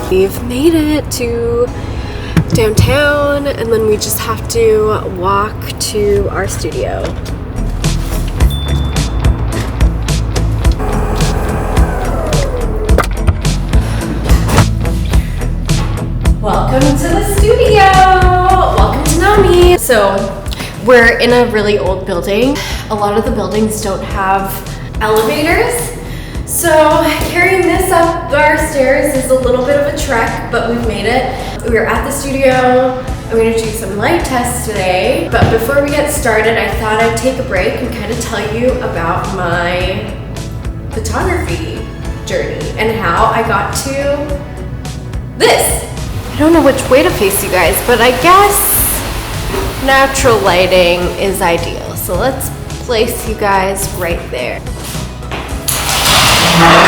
We've made it to downtown, and then we just have to walk to our studio. Welcome to the studio! Welcome to Nami! So, we're in a really old building. A lot of the buildings don't have elevators. So, carrying this up our stairs is a little bit of a trek, but we've made it. We're at the studio. I'm going to do some light tests today. But before we get started, I thought I'd take a break and kind of tell you about my photography journey and how I got to this. I don't know which way to face you guys, but I guess natural lighting is ideal. So let's place you guys right there.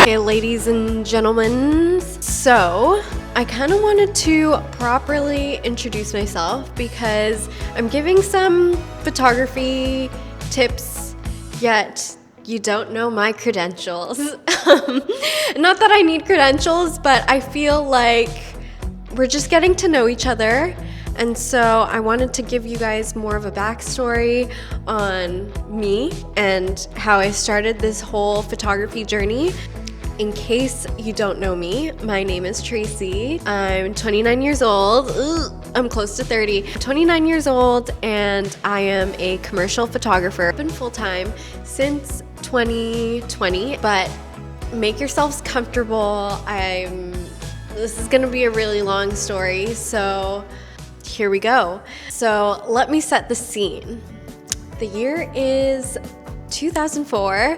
Okay, ladies and gentlemen. So I kind of wanted to properly introduce myself because I'm giving some photography tips, yet you don't know my credentials. Not that I need credentials, but I feel like we're just getting to know each other, and so I wanted to give you guys more of a backstory on me and how I started this whole photography journey. In case you don't know me, my name is Tracy. I'm 29 years old. I'm close to 30. I'm 29 years old, and I am a commercial photographer. I've been full-time since 2020, but make yourselves comfortable. This is gonna be a really long story, so here we go. So let me set the scene. The year is 2004,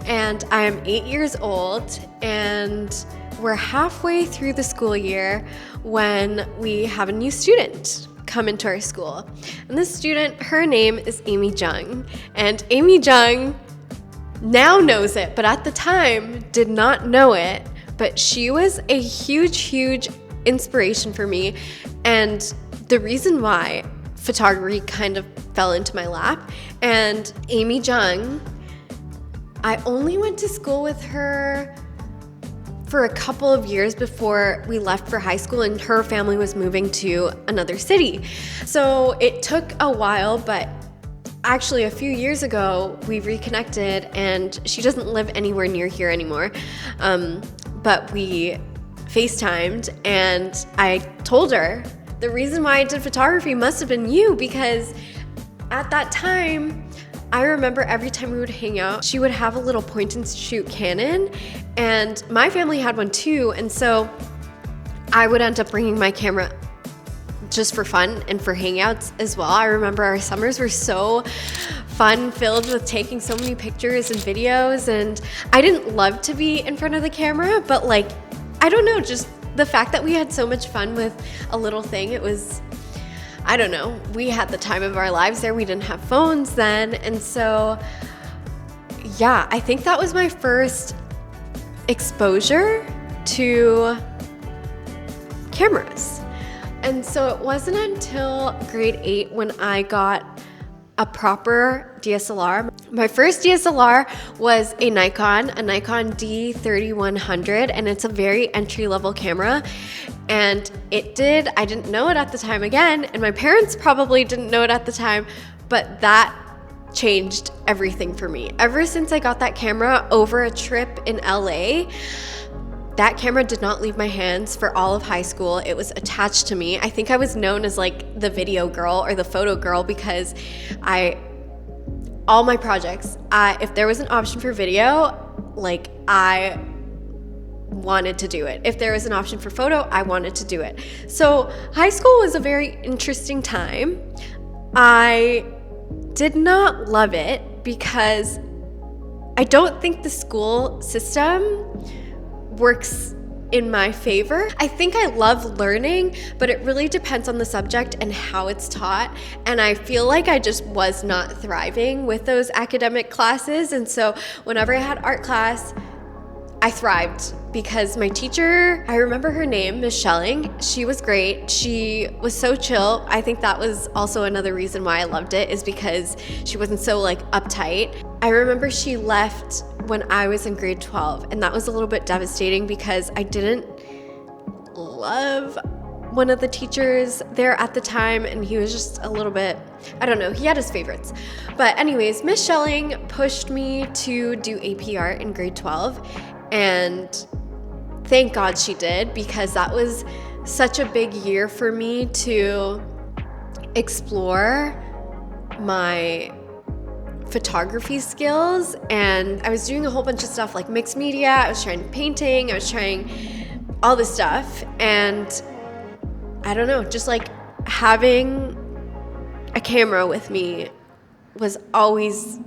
and I am 8 years old, and we're halfway through the school year when we have a new student come into our school. And this student, her name is Amy Jung, and Amy Jung now knows it, but at the time did not know it. But she was a huge inspiration for me, and the reason why photography kind of fell into my lap. And Amy Jung, I only went to school with her for a couple of years before we left for high school, and her family was moving to another city. So it took a while, but actually a few years ago we reconnected, and she doesn't live anywhere near here anymore. But we FaceTimed, and I told her the reason why I did photography must have been you, because at that time, I remember every time we would hang out, she would have a little point and shoot Canon, and my family had one too, and so I would end up bringing my camera just for fun and for hangouts as well. I remember our summers were so fun, filled with taking so many pictures and videos, and I didn't love to be in front of the camera, but like, I don't know, just the fact that we had so much fun with a little thing, it was, I don't know, we had the time of our lives there. We didn't have phones then, and so yeah, I think that was my first exposure to cameras. And so it wasn't until grade 8 when I got a proper DSLR. My first DSLR was a Nikon D3100, and it's a very entry-level camera. And I didn't know it at the time again, and my parents probably didn't know it at the time, but that changed everything for me. Ever since I got that camera over a trip in LA, that camera did not leave my hands for all of high school. It was attached to me. I think I was known as like the video girl or the photo girl because all my projects, if there was an option for video, like I wanted to do it. If there was an option for photo, I wanted to do it. So high school was a very interesting time. I did not love it because I don't think the school system works in my favor. I think I love learning, but it really depends on the subject and how it's taught. And I feel like I just was not thriving with those academic classes. And so whenever I had art class, I thrived because my teacher, I remember her name, Miss Schelling. She was great. She was so chill. I think that was also another reason why I loved it, is because she wasn't so like uptight. I remember she left when I was in grade 12, and that was a little bit devastating because I didn't love one of the teachers there at the time, and he was just a little bit, I don't know, he had his favorites. But anyways, Miss Schelling pushed me to do AP Art in grade 12, and thank God she did, because that was such a big year for me to explore my photography skills. And I was doing a whole bunch of stuff like mixed media, I was trying painting, I was trying all this stuff, and I don't know, just like having a camera with me was always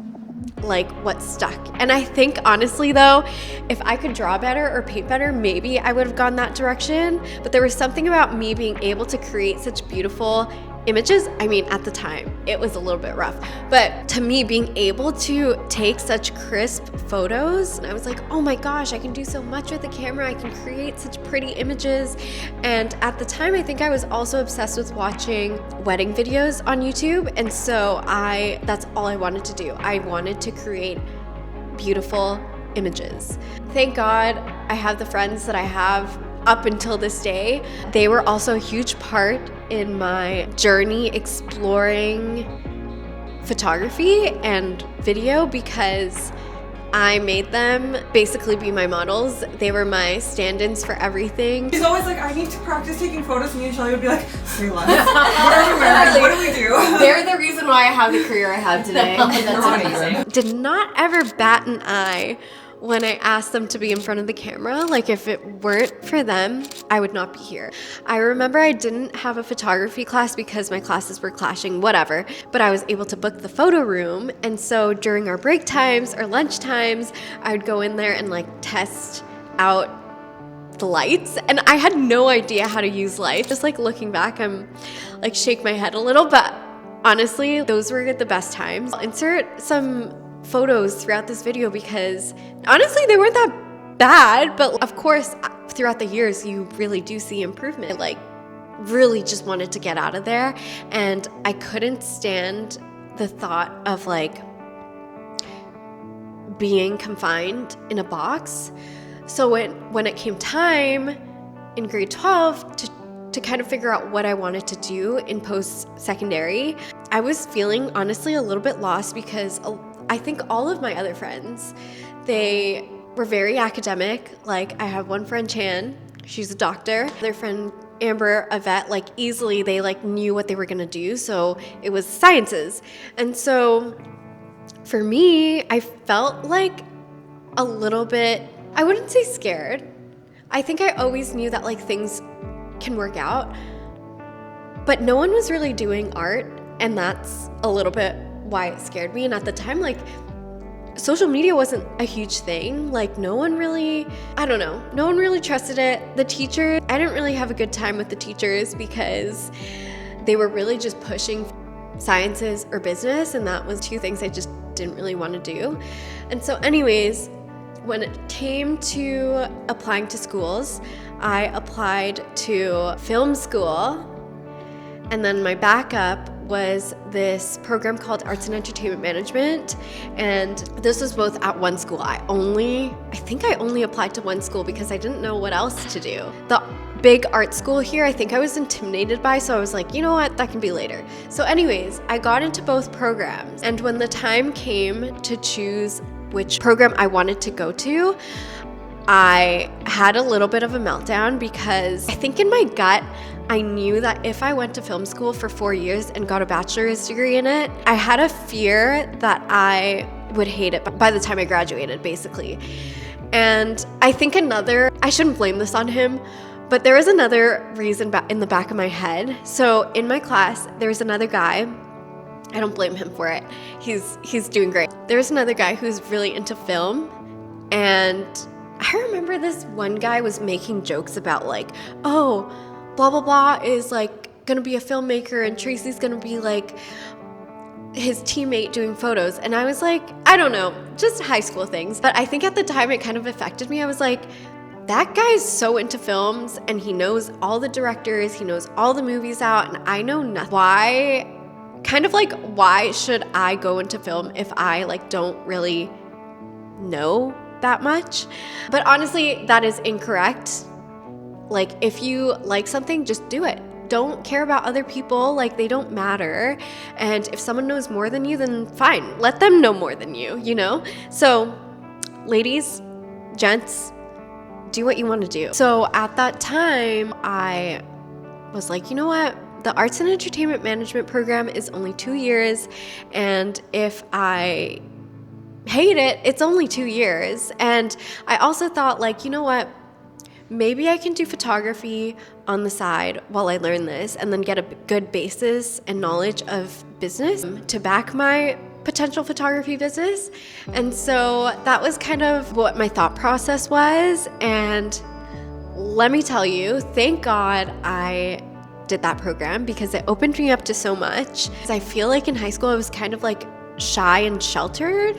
like what stuck. And I think honestly though, if I could draw better or paint better, maybe I would have gone that direction. But there was something about me being able to create such beautiful images. I mean, at the time, it was a little bit rough, but to me, being able to take such crisp photos, and I was like, oh my gosh, I can do so much with the camera. I can create such pretty images. And at the time, I think I was also obsessed with watching wedding videos on YouTube. And so that's all I wanted to do. I wanted to create beautiful images. Thank God I have the friends that I have up until this day. They were also a huge part in my journey exploring photography and video, because I made them basically be my models. They were my stand-ins for everything. She's always like, I need to practice taking photos. Me and Shelly would be like, what are you wearing? What do we do? They're the reason why I have the career I have today. That's amazing. Did not ever bat an eye when I asked them to be in front of the camera. Like, if it weren't for them, I would not be here. I remember I didn't have a photography class because my classes were clashing, whatever, but I was able to book the photo room. And so during our break times or lunch times, I would go in there and like test out the lights. And I had no idea how to use lights. Just like looking back, I'm like shake my head a little, but honestly, those were the best times. I'll insert some photos throughout this video because honestly they weren't that bad, but of course throughout the years you really do see improvement. I like really just wanted to get out of there, and I couldn't stand the thought of like being confined in a box. So when it came time in grade 12 to kind of figure out what I wanted to do in post-secondary, I was feeling honestly a little bit lost, because I think all of my other friends, they were very academic. Like, I have one friend, Chan, she's a doctor. Their friend, Amber, a vet. Like, easily they like knew what they were gonna do, so it was sciences. And so for me, I felt like a little bit, I wouldn't say scared. I think I always knew that like things can work out, but no one was really doing art, and that's a little bit why it scared me. And at the time, like, social media wasn't a huge thing. Like, no one really trusted it. The teachers, I didn't really have a good time with the teachers because they were really just pushing sciences or business, and that was two things I just didn't really want to do. And so anyways, when it came to applying to schools, I applied to film school, and then my backup was this program called Arts and Entertainment Management, and this was both at one school. I think I only applied to one school because I didn't know what else to do. The big art school here, I think I was intimidated by, so I was like, you know what, that can be later. So anyways, I got into both programs, and when the time came to choose which program I wanted to go to, I had a little bit of a meltdown, because I think in my gut, I knew that if I went to film school for 4 years and got a bachelor's degree in it, I had a fear that I would hate it by the time I graduated, basically. And I think I shouldn't blame this on him, but there was another reason in the back of my head. So in my class, there was another guy. I don't blame him for it. He's doing great. There's another guy who's really into film, and I remember this one guy was making jokes about like, oh, blah, blah, blah is like gonna be a filmmaker and Tracy's gonna be like his teammate doing photos. And I was like, I don't know, just high school things. But I think at the time it kind of affected me. I was like, that guy's so into films, and he knows all the directors, he knows all the movies out, and I know nothing. Why should I go into film if I like don't really know that much? But honestly, that is incorrect. Like, if you like something, just do it. Don't care about other people, like they don't matter. And if someone knows more than you, then fine, let them know more than you, you know? So ladies, gents, do what you want to do. So at that time, I was like, you know what? The Arts and Entertainment Management program is only 2 years. And if I hate it, it's only 2 years. And I also thought, like, you know what? Maybe I can do photography on the side while I learn this and then get a good basis and knowledge of business to back my potential photography business. And so that was kind of what my thought process was. And let me tell you, thank God I did that program because it opened me up to so much. I feel like in high school I was kind of like shy and sheltered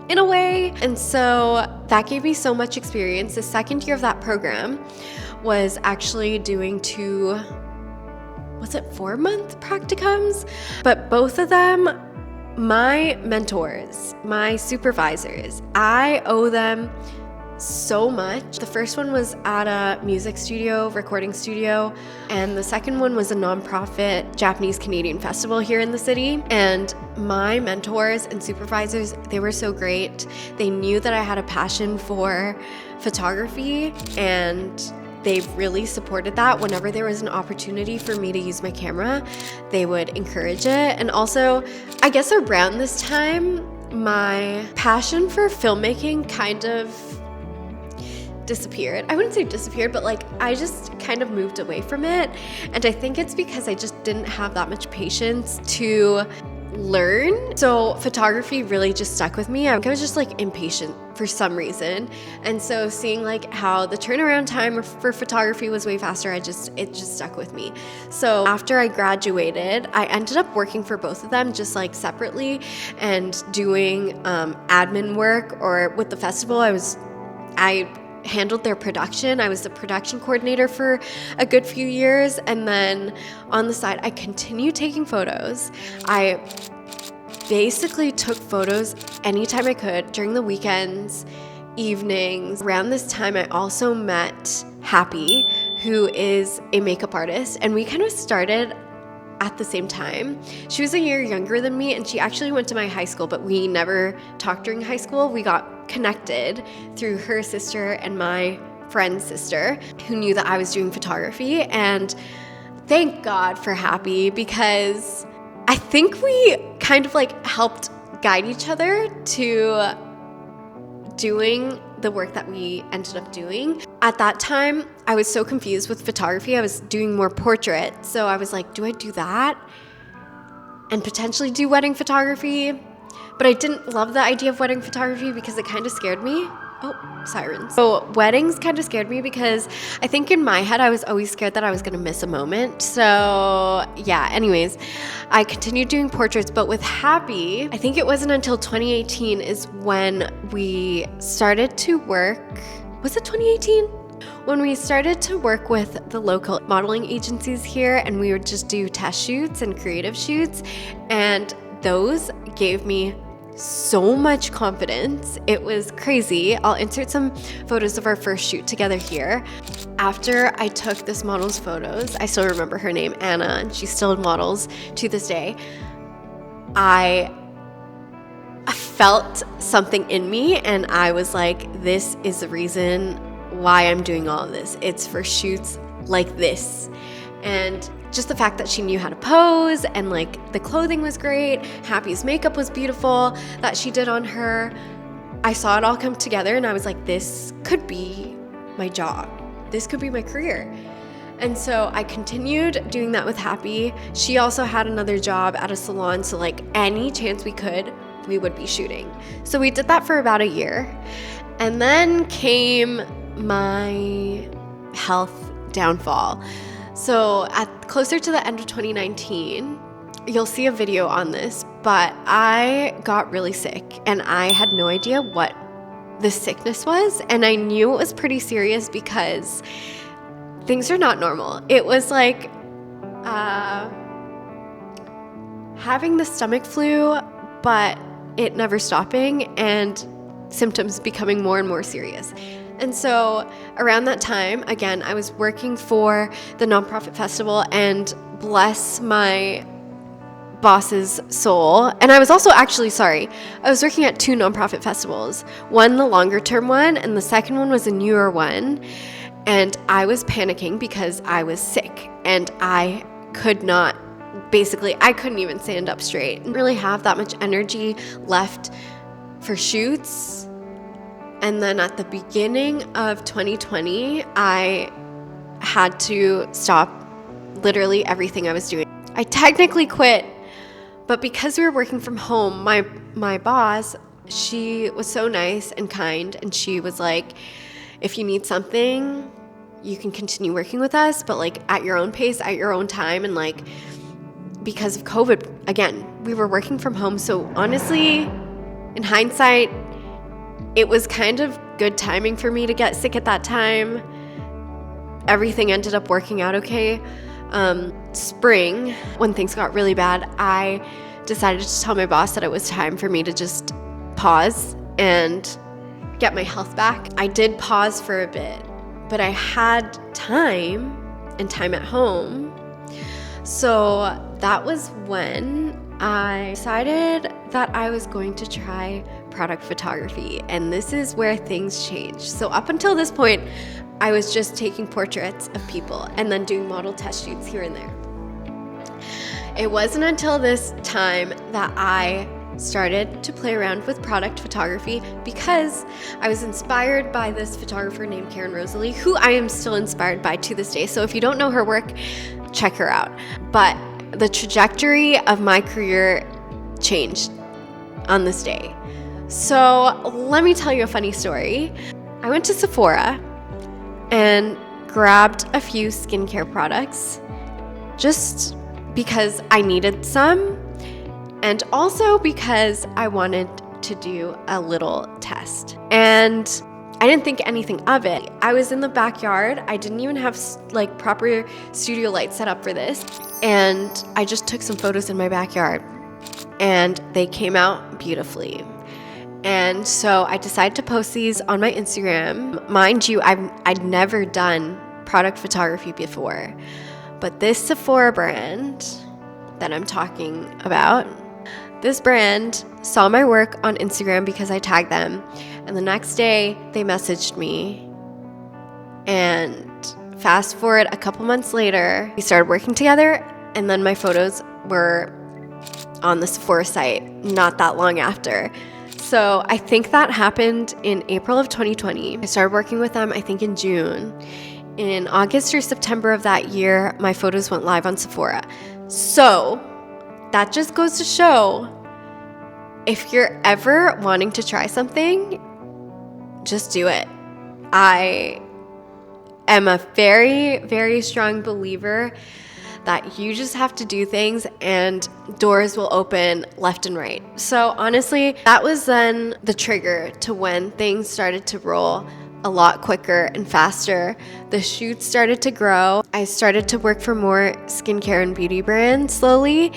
in a way. And so that gave me so much experience. The second year of that program was actually doing 2, was it 4-month practicums? But both of them, my mentors, my supervisors, I owe them so much. The first one was at a music studio, recording studio, and the second one was a nonprofit Japanese Canadian festival here in the city. And my mentors and supervisors, they were so great. They knew that I had a passion for photography, and they really supported that. Whenever there was an opportunity for me to use my camera, they would encourage it. And also, I guess around this time, my passion for filmmaking kind of disappeared. I wouldn't say disappeared, but like I just kind of moved away from it. And I think it's because I just didn't have that much patience to learn. So photography really just stuck with me. I was just like impatient for some reason. And so seeing like how the turnaround time for photography was way faster, it just stuck with me. So after I graduated, I ended up working for both of them just like separately and doing admin work, or with the festival, I handled their production. I was the production coordinator for a good few years. And then on the side, I continued taking photos. I basically took photos anytime I could during the weekends, evenings. Around this time, I also met Happi, who is a makeup artist, and we kind of started at the same time. She was a year younger than me, and she actually went to my high school, but we never talked during high school. We got connected through her sister and my friend's sister, who knew that I was doing photography. And thank God for Happi, because I think we kind of like helped guide each other to doing the work that we ended up doing. At that time, I was so confused with photography. I was doing more portraits. So I was like, do I do that and potentially do wedding photography? But I didn't love the idea of wedding photography because it kind of scared me. Oh, sirens. So weddings kind of scared me because I think in my head, I was always scared that I was going to miss a moment. So yeah, anyways, I continued doing portraits, but with Happi, I think it wasn't until 2018 is when we started to work. Was it 2018? When we started to work with the local modeling agencies here, and we would just do test shoots and creative shoots. And those gave me so much confidence. It was crazy. I'll insert some photos of our first shoot together here. After I took this model's photos, I still remember her name, Anna, and she still models to this day. I felt something in me, and I was like, this is the reason why I'm doing all of this. It's for shoots like this. And just the fact that she knew how to pose, and like the clothing was great, Happi's makeup was beautiful that she did on her. I saw it all come together, and I was like, this could be my job. This could be my career. And so I continued doing that with Happi. She also had another job at a salon, so like any chance we could, we would be shooting. So we did that for about a year. And then came my health downfall. So closer to the end of 2019, you'll see a video on this, but I got really sick, and I had no idea what the sickness was. And I knew it was pretty serious because things are not normal. It was like having the stomach flu, but it never stopping, and symptoms becoming more and more serious. And so around that time, again, I was working for the nonprofit festival, and bless my boss's soul. And I was also I was working at 2 nonprofit festivals. One, the longer term one, and the second one was a newer one. And I was panicking because I was sick and I couldn't even stand up straight. I didn't really have that much energy left for shoots. And then at the beginning of 2020, I had to stop literally everything I was doing. I technically quit, but because we were working from home, my boss, she was so nice and kind, and she was like, if you need something, you can continue working with us, but like at your own pace, at your own time. And like, because of COVID, again, we were working from home. So honestly, in hindsight, it was kind of good timing for me to get sick at that time. Everything ended up working out okay. Spring, when things got really bad, I decided to tell my boss that it was time for me to just pause and get my health back. I did pause for a bit, but I had time at home. So that was when I decided that I was going to try product photography, and this is where things changed. So up until this point, I was just taking portraits of people and then doing model test shoots here and there. It wasn't until this time that I started to play around with product photography, because I was inspired by this photographer named Karen Rosalie, who I am still inspired by to this day. So if you don't know her work, check her out. But the trajectory of my career changed on this day. So let me tell you a funny story. I went to Sephora and grabbed a few skincare products just because I needed some, and also because I wanted to do a little test. And I didn't think anything of it. I was in the backyard. I didn't even have like proper studio lights set up for this. And I just took some photos in my backyard, and they came out beautifully. And so I decided to post these on my Instagram. Mind you, I'd never done product photography before, but this Sephora brand that I'm talking about, this brand saw my work on Instagram because I tagged them, and the next day they messaged me. And fast forward a couple months later, we started working together, and then my photos were on the Sephora site not that long after. So I think that happened in April of 2020. I started working with them, I think, in June. In August or September of that year, my photos went live on Sephora. So that just goes to show, if you're ever wanting to try something, just do it. I am a very, very strong believer that you just have to do things and doors will open left and right. So honestly, that was then the trigger to when things started to roll a lot quicker and faster. The shoots started to grow. I started to work for more skincare and beauty brands slowly.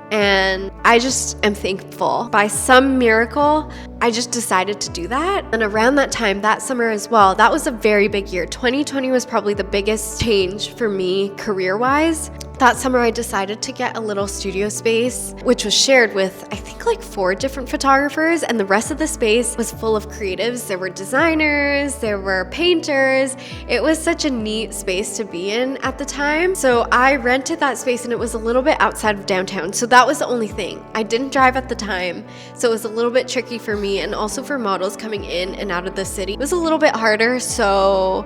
And I just am thankful. By some miracle, I just decided to do that. And around that time, that summer as well, that was a very big year. 2020 was probably the biggest change for me career-wise. That summer, I decided to get a little studio space, which was shared with, I think, like 4 different photographers, and the rest of the space was full of creatives. There were designers, there were painters. It was such a neat space to be in at the time. So I rented that space, and it was a little bit outside of downtown. So that was the only thing. I didn't drive at the time, so it was a little bit tricky for me, and also for models coming in and out of the city. It was a little bit harder, so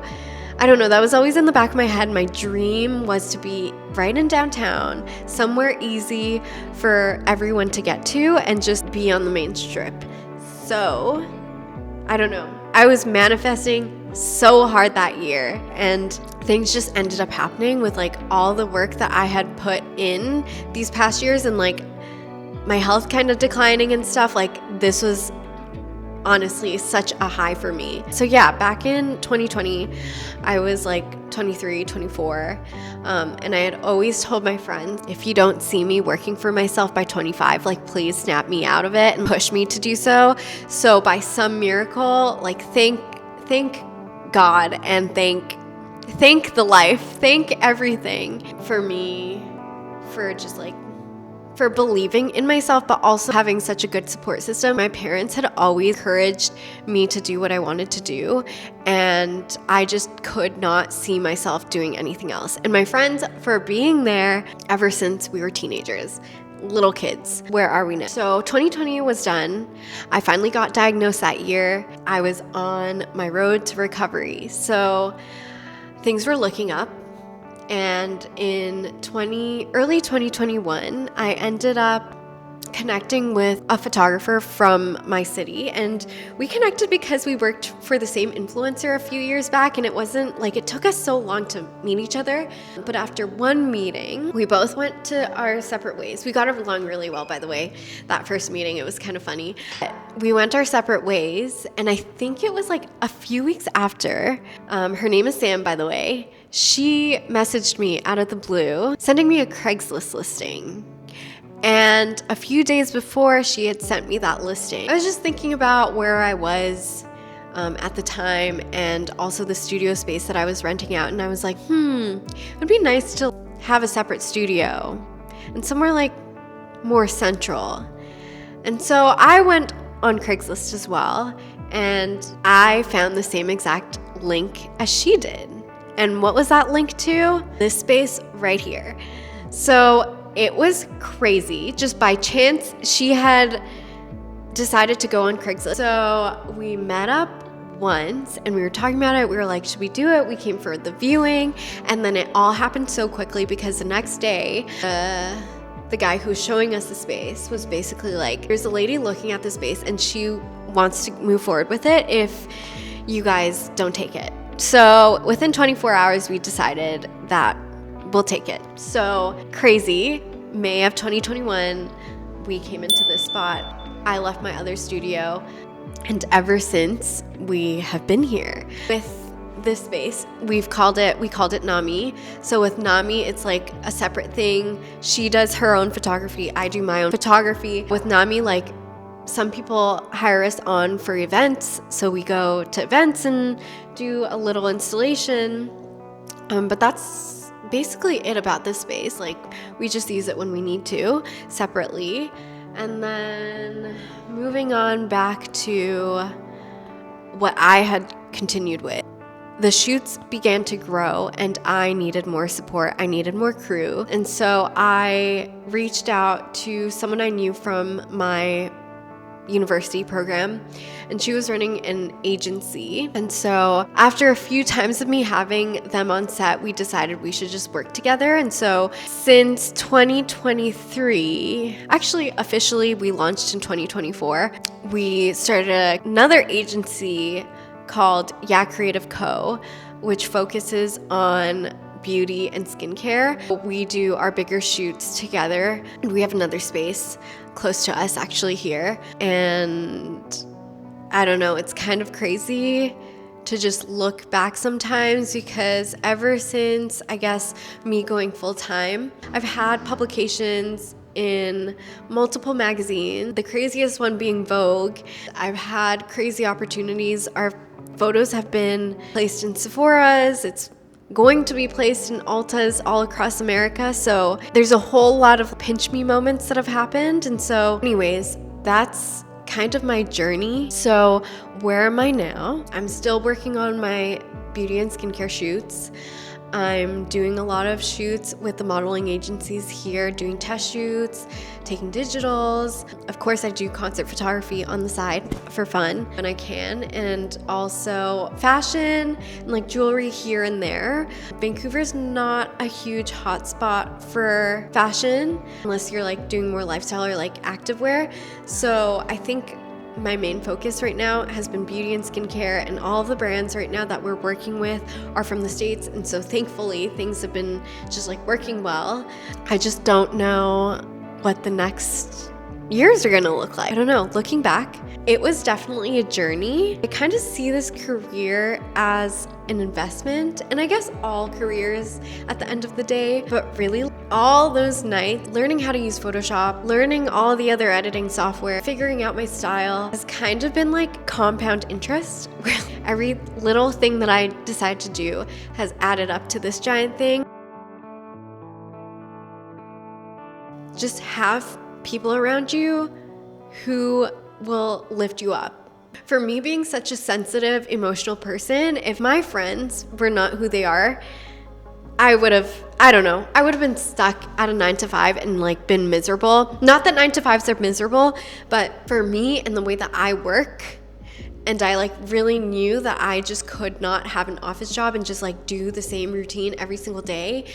I don't know, that was always in the back of my head. My dream was to be right in downtown, somewhere easy for everyone to get to, and just be on the main strip. So, I don't know. I was manifesting so hard that year, and things just ended up happening with like all the work that I had put in these past years, and like my health kind of declining and stuff. Like, this was honestly such a high for me. So yeah, back in 2020, I was like 23, 24, and I had always told my friends, if you don't see me working for myself by 25, like, please snap me out of it and push me to do so. So by some miracle, like, thank God and thank the life, thank everything for me, for just like, for believing in myself, but also having such a good support system. My parents had always encouraged me to do what I wanted to do, and I just could not see myself doing anything else. And my friends for being there ever since we were teenagers, little kids. Where are we now? So 2020 was done. I finally got diagnosed that year. I was on my road to recovery. So things were looking up. And in early 2021, I ended up connecting with a photographer from my city, and we connected because we worked for the same influencer a few years back, and it wasn't like it took us so long to meet each other. But after one meeting, we both went to our separate ways. We got along really well, by the way. That first meeting, it was kind of funny. We went our separate ways, and I think it was like a few weeks after. Her name is Sam, by the way. She messaged me out of the blue, sending me a Craigslist listing. And a few days before she had sent me that listing, I was just thinking about where I was at the time, and also the studio space that I was renting out. And I was like, it'd be nice to have a separate studio and somewhere like more central. And so I went on Craigslist as well, and I found the same exact link as she did. And what was that link to? This space right here. So it was crazy. Just by chance, she had decided to go on Craigslist. So we met up once and we were talking about it. We were like, should we do it? We came for the viewing, and then it all happened so quickly because the next day, the guy who was showing us the space was basically like, there's a lady looking at the space and she wants to move forward with it if you guys don't take it. So within 24 hours, we decided that we'll take it. So crazy. May of 2021, we came into this spot. I left my other studio, and ever since we have been here with this space. We called it Nami. So with Nami, it's like a separate thing. She does her own photography. I do my own photography. With Nami, like, some people hire us on for events, so we go to events and do a little installation. But that's basically it about this space. Like, we just use it when we need to, separately. And then moving on back to what I had continued with. The shoots began to grow and I needed more support. I needed more crew. And so I reached out to someone I knew from my university program, and she was running an agency. And so after a few times of me having them on set, we decided we should just work together. And so since 2023, actually officially we launched in 2024, we started another agency called Yeah Creative Co., which focuses on beauty and skincare. We do our bigger shoots together. We have another space close to us actually here. And I don't know, it's kind of crazy to just look back sometimes, because ever since, I guess, me going full time, I've had publications in multiple magazines, the craziest one being Vogue. I've had crazy opportunities. Our photos have been placed in Sephora's. It's going to be placed in Ulta's all across America. So there's a whole lot of pinch me moments that have happened. And so anyways, that's kind of my journey. So where am I now? I'm still working on my beauty and skincare shoots. I'm doing a lot of shoots with the modeling agencies here, doing test shoots, taking digitals. Of course, I do concert photography on the side for fun when I can, and also fashion and like jewelry here and there. Vancouver's not a huge hotspot for fashion unless you're like doing more lifestyle or like activewear. So I think my main focus right now has been beauty and skincare, and all of the brands right now that we're working with are from the States. And so thankfully things have been just like working well. I just don't know what the next years are gonna look like. I don't know. Looking back, it was definitely a journey. I kind of see this career as an investment, and I guess all careers at the end of the day, but really all those nights learning how to use Photoshop, learning all the other editing software, figuring out my style has kind of been like compound interest. Every little thing that I decide to do has added up to this giant thing. Just have people around you who will lift you up. For me being such a sensitive, emotional person, if my friends were not who they are, I would have been stuck at a 9-to-5 and like been miserable. Not that 9-to-5s are miserable, but for me and the way that I work, and I like really knew that I just could not have an office job and just like do the same routine every single day,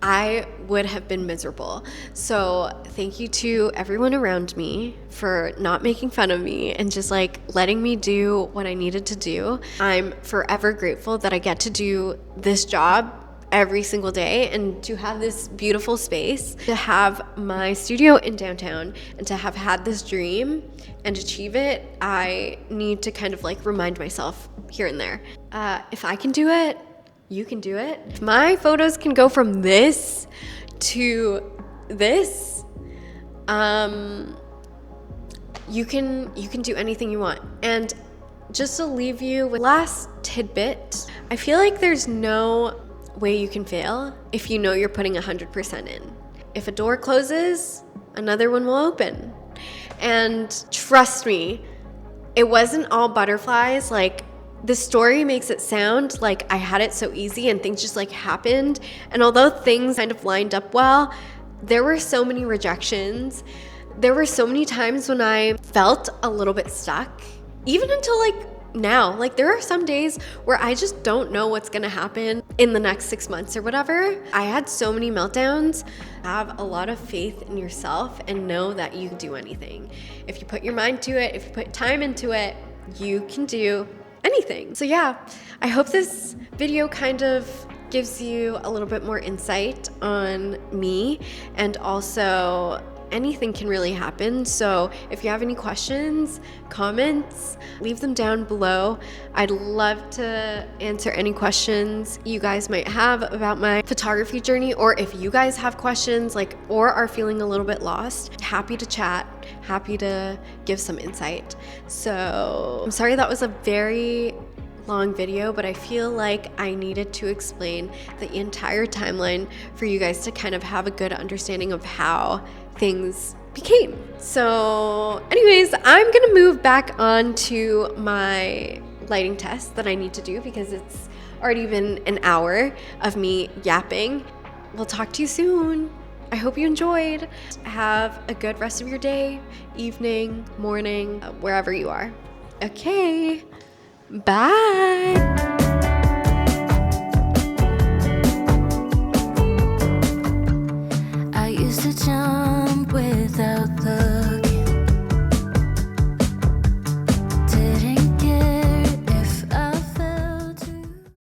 I would have been miserable. So thank you to everyone around me for not making fun of me and just like letting me do what I needed to do. I'm forever grateful that I get to do this job every single day and to have this beautiful space, to have my studio in downtown, and to have had this dream and achieve it. I need to kind of like remind myself here and there, if I can do it, you can do it. If my photos can go from this to this, you can do anything you want. And just to leave you with last tidbit, I feel like there's no way you can fail if you know you're putting 100% in. If a door closes, another one will open. And trust me, it wasn't all butterflies. Like, the story makes it sound like I had it so easy and things just like happened. And although things kind of lined up well, there were so many rejections. There were so many times when I felt a little bit stuck, even until like now. Like, there are some days where I just don't know what's gonna happen in the next 6 months or whatever. I had so many meltdowns. Have a lot of faith in yourself and know that you can do anything. If you put your mind to it, if you put time into it, you can do anything. So yeah, I hope this video kind of gives you a little bit more insight on me, and also anything can really happen. So if you have any questions, comments, leave them down below. I'd love to answer any questions you guys might have about my photography journey, or if you guys have questions like or are feeling a little bit lost, happy to chat, happy to give some insight. So I'm sorry that was a very long video, but I feel like I needed to explain the entire timeline for you guys to kind of have a good understanding of how things became. So anyways, I'm gonna move back on to my lighting test that I need to do because it's already been an hour of me yapping. We'll talk to you soon. I hope you enjoyed. Have a good rest of your day, evening, morning, wherever you are. Okay, bye. I used to jump without looking.